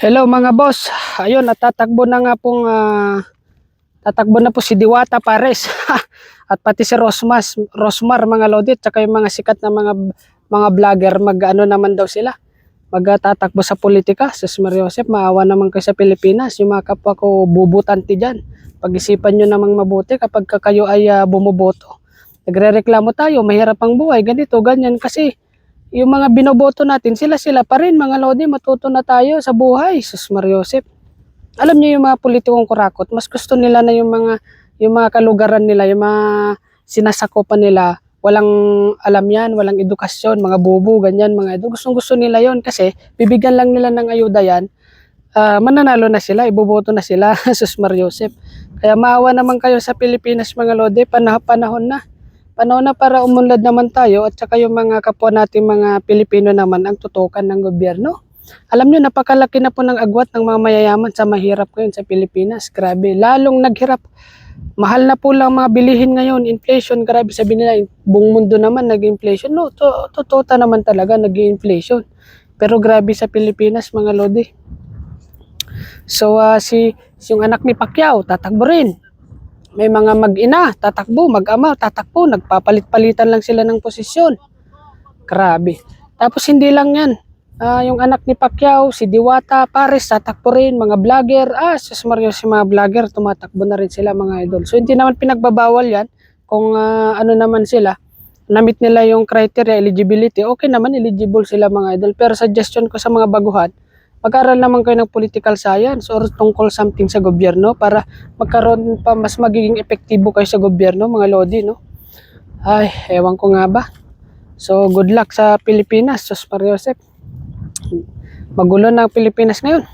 Hello mga boss. Ayun, at tatakbo na nga pong tatakbo na po si Diwata Pares at pati si Rosmar mga lodit, tsaka yung mga sikat na mga vlogger, mag-ano naman daw sila. Magtatakbo sa politika. Sus Maria Josep, maawa naman kayo sa Pilipinas. Yung mga kapwa ko bubutanti diyan. Pag-isipan niyo namang mabuti kapag kayo ay bumoboto. Nagrereklamo tayo, mahirap ang buhay, ganito, ganyan kasi yung mga binoboto natin, sila pa rin mga lodi, matuto na tayo sa buhay. Sus Maria Josep. Alam niyo yung mga politikong kurakot, mas gusto nila na yung mga kalugaran nila, yung mga sinasakupan nila, walang alam yan, walang edukasyon, mga bobo, ganyan, mga idol. Gustong-gusto nila yon kasi bibigyan lang nila ng ayuda yan, mananalo na sila, iboboto na sila. Sus Maria Josep. Kaya maawa naman kayo sa Pilipinas mga lodi, panahon na para umunlad naman tayo at saka yung mga kapwa nating mga Pilipino naman ang tutukan ng gobyerno. Alam nyo, napakalaki na po ng agwat ng mga mayayaman sa mahirap ngayon sa Pilipinas. Grabe, lalong naghirap. Mahal na po lang mga bilihin ngayon. Inflation, grabe, sabi nila, buong mundo naman nag-inflation. No, totoo naman talaga nag-inflation. Pero grabe sa Pilipinas mga lodi. So yung anak ni Pacquiao, tatakbo rin. May mga mag-ina, tatakbo, mag-ama, tatakbo, nagpapalit-palitan lang sila ng posisyon. Grabe. Tapos hindi lang yan. Yung anak ni Pacquiao, si Diwata Pares, tatakbo rin, mga vlogger. Sus Maria, si mga vlogger, tumatakbo na rin sila mga idol. So hindi naman pinagbabawal yan kung ano naman sila. Namit nila yung criteria, eligibility, okay naman, eligible sila mga idol. Pero suggestion ko sa mga baguhan, mag-aral naman kayo ng political science or tungkol something sa gobyerno para magkaroon pa, mas magiging epektibo kayo sa gobyerno mga lodi, no? Ay, ewan ko nga ba. So, good luck sa Pilipinas. Sus Maria Josep. Magulo na ang Pilipinas ngayon.